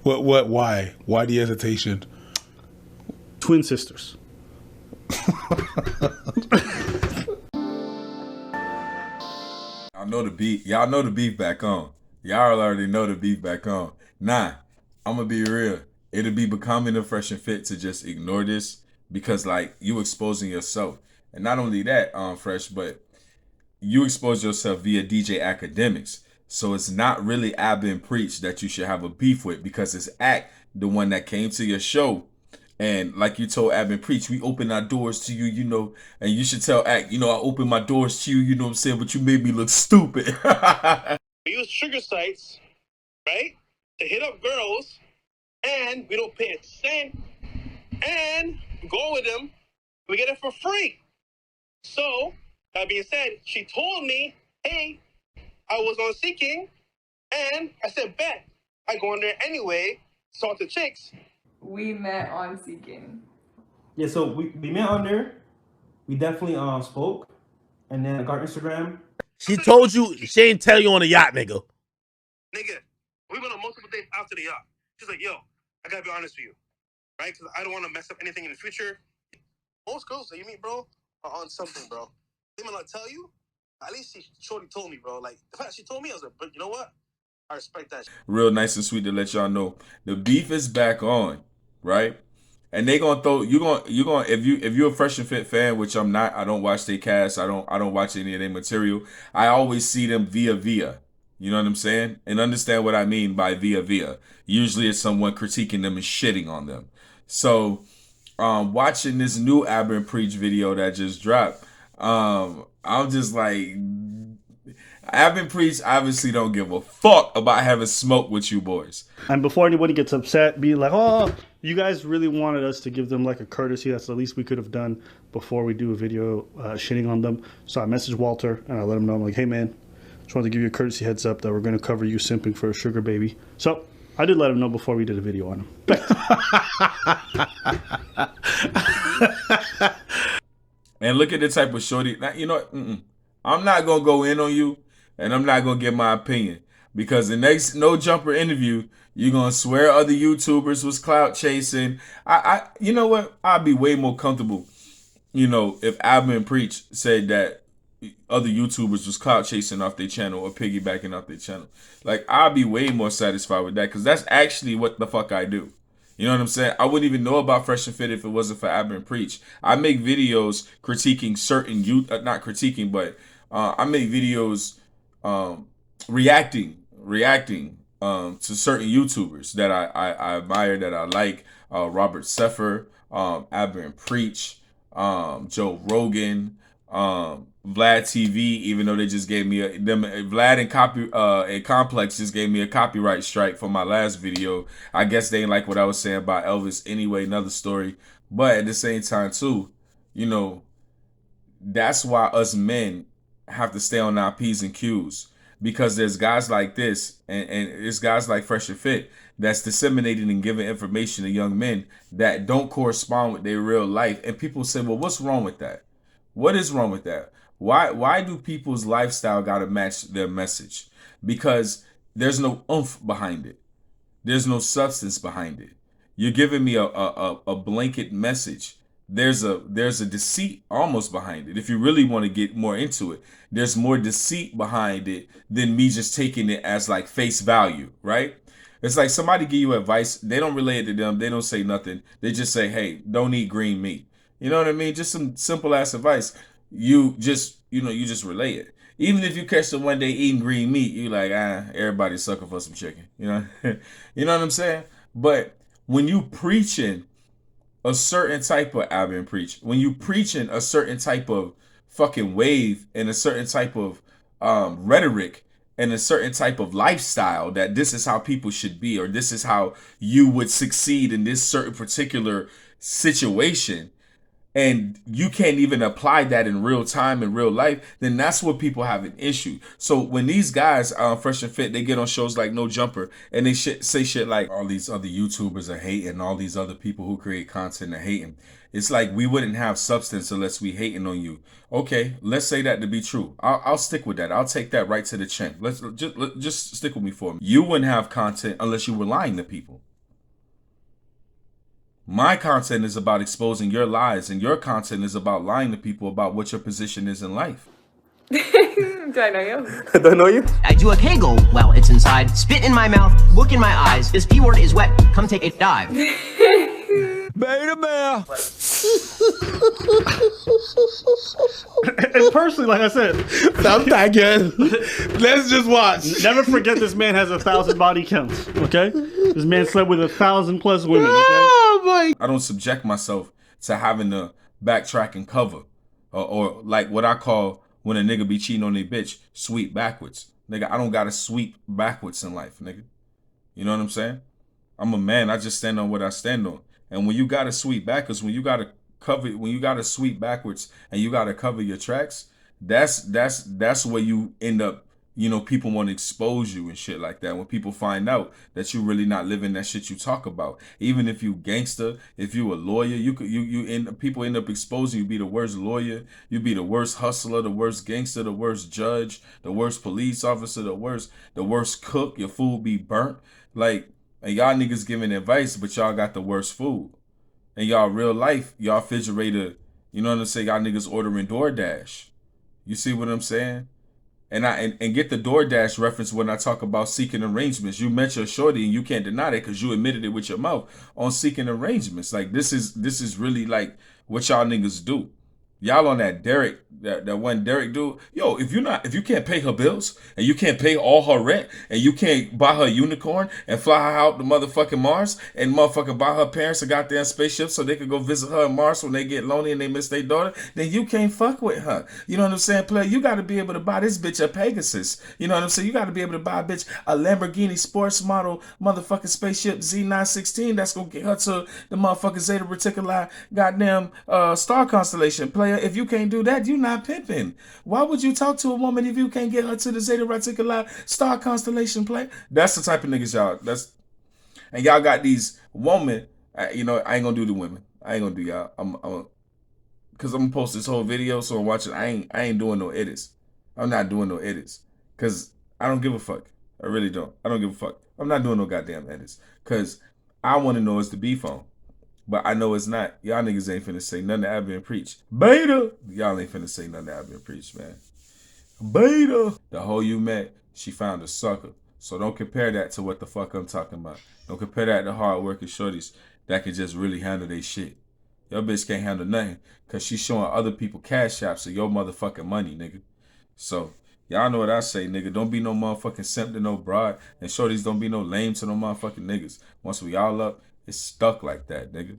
Why? Why the hesitation? Twin sisters. I know the beef. Y'all know the beef back on. Y'all already know the beef back on. Nah, I'm gonna be real. It'll be becoming a fresh and fit to just ignore this because like you exposing yourself. And not only that, Fresh, but you expose yourself via DJ Academics. So it's not really Ab and Preach that you should have a beef with because it's Act, the one that came to your show. And like you told Ab and Preach, we open our doors to you, you know, and you should tell Act, you know, I open my doors to you, you know what I'm saying, but you made me look stupid. We use trigger sites, right, to hit up girls, and we don't pay a cent, and we go with them, we get it for free. So, that being said, she told me, hey, I was on Seeking, and I said, bet. I go on there anyway, talk to chicks. We met on Seeking. Yeah, so we met on there. We definitely spoke, and then I got Instagram. She told you, she ain't tell you on the yacht, nigga. Nigga, we went on multiple dates after the yacht. She's like, yo, I gotta be honest with you, right? Because I don't want to mess up anything in the future. Most girls that you meet, bro, are on something, bro. They might not tell you. At least she shorty told me, bro. Like, the fact she told me, I was like, but you know what? I respect that. Real nice and sweet to let y'all know. The beef is back on, right? And they gonna throw you gonna if you're a Fresh and Fit fan, which I'm not, I don't watch their cast, I don't watch any of their material. I always see them via. You know what I'm saying? And understand what I mean by via. Usually it's someone critiquing them and shitting on them. So watching this new Ab and Preach video that just dropped, I'm just like, Ab and Preach obviously don't give a fuck about having smoke with you boys. And before anybody gets upset, be like, oh, you guys really wanted us to give them like a courtesy. That's the least we could have done before we do a video shitting on them. So I messaged Walter and I let him know. I'm like, hey, man, just wanted to give you a courtesy heads up that we're going to cover you simping for a sugar baby. So I did let him know before we did a video on him. And look at the type of shorty. You know what? I'm not going to go in on you, and I'm not going to give my opinion. Because the next No Jumper interview, you're going to swear other YouTubers was clout chasing. You know what? I'd be way more comfortable, you know, if Ab and Preach said that other YouTubers was clout chasing off their channel or piggybacking off their channel. Like, I'd be way more satisfied with that because that's actually what the fuck I do. You know what I'm saying? I wouldn't even know about Fresh and Fit if it wasn't for Ab and Preach. I make videos critiquing certain not critiquing, but I make videos reacting to certain YouTubers that I admire, that I like. Robert Seffer, Ab and Preach, Joe Rogan, Vlad TV, even though they just gave me Vlad and Complex just gave me a copyright strike for my last video. I guess they didn't like what I was saying about Elvis anyway, another story. But at the same time too, you know, that's why us men have to stay on our P's and Q's, because there's guys like this and there's guys like Fresh and Fit that's disseminating and giving information to young men that don't correspond with their real life. And people say, well, what's wrong with that? What is wrong with that? Why do people's lifestyle gotta match their message? Because there's no oomph behind it. There's no substance behind it. You're giving me a blanket message. There's a deceit almost behind it. If you really want to get more into it, there's more deceit behind it than me just taking it as like face value, right? It's like somebody give you advice, they don't relay it to them, they don't say nothing. They just say, hey, don't eat green meat. You know what I mean? Just some simple ass advice. You just relay it. Even if you catch them one day eating green meat, you like, everybody's sucking for some chicken. You know? You know what I'm saying? But when you preaching a certain type of Ab and Preach, when you preaching a certain type of fucking wave and a certain type of rhetoric and a certain type of lifestyle, that this is how people should be, or this is how you would succeed in this certain particular situation, and you can't even apply that in real time in real life, then that's where people have an issue. So when these guys, Fresh and Fit, they get on shows like No Jumper and they say shit like all these other YouTubers are hating, all these other people who create content are hating. It's like we wouldn't have substance unless we hating on you. Okay, let's say that to be true. I'll stick with that. I'll take that right to the chin. Let's just stick with me for a minute. You wouldn't have content unless you were lying to people. My content is about exposing your lies, and your content is about lying to people about what your position is in life. Do I know you? Don't know you? I do a Kegel while it's inside. Spit in my mouth, look in my eyes. This P word is wet. Come take a dive. Beta bear. And personally, like I said, I'm not good. Let's just watch. never forget this man has 1,000 body counts. Okay, this man slept with 1,000+ women. Okay, Oh my. I don't subject myself to having to backtrack and cover, or like what I call when a nigga be cheating on their bitch, sweep backwards. Nigga, I don't gotta sweep backwards in life, nigga. You know what I'm saying? I'm a man. I just stand on what I stand on. And when you gotta sweep backwards, when you gotta sweep backwards and you gotta cover your tracks, that's where you end up. You know, people want to expose you and shit like that. When people find out that you really not living that shit you talk about, even if you gangster, if you a lawyer, people end up exposing you. Be the worst lawyer, you be the worst hustler, the worst gangster, the worst judge, the worst police officer, the worst cook. Your food be burnt. Like, and y'all niggas giving advice, but y'all got the worst food. And y'all real life, y'all refrigerator, you know what I'm saying? Y'all niggas ordering DoorDash. You see what I'm saying? And get the DoorDash reference when I talk about seeking arrangements. You met your shorty and you can't deny that because you admitted it with your mouth on seeking arrangements. Like this is really like what y'all niggas do. Y'all on that Derek, that one Derek dude. Yo, if you can't pay her bills and you can't pay all her rent and you can't buy her a unicorn and fly her out to motherfucking Mars and motherfucking buy her parents a goddamn spaceship so they could go visit her on Mars when they get lonely and they miss their daughter, then you can't fuck with her. You know what I'm saying, player? You got to be able to buy this bitch a Pegasus. You know what I'm saying? You got to be able to buy a bitch a Lamborghini sports model motherfucking spaceship Z916 that's gonna get her to the motherfucking Zeta Reticuli goddamn star constellation, player. If you can't do that, you not pimping. Why would you talk to a woman if you can't get her to the Zeta Reticuli star constellation, play? That's the type of niggas y'all. And y'all got these women. You know, I ain't gonna do the women. I ain't gonna do y'all. Cause I'm gonna post this whole video, so I'm watching. I ain't doing no edits. I'm not doing no edits, cause I don't give a fuck. I really don't. I don't give a fuck. I'm not doing no goddamn edits, cause I want to know it's the beef on. But I know it's not. Y'all niggas ain't finna say nothing that I've been preached. Beta! Y'all ain't finna say nothing that I've been preached, man. Beta! The hoe you met, she found a sucker. So don't compare that to what the fuck I'm talking about. Don't compare that to hard working shorties that can just really handle their shit. Your bitch can't handle nothing because she's showing other people cash apps of your motherfucking money, nigga. So, y'all know what I say, nigga. Don't be no motherfucking simp to no broad. And shorties don't be no lame to no motherfucking niggas. Once we all up, it's stuck like that, nigga.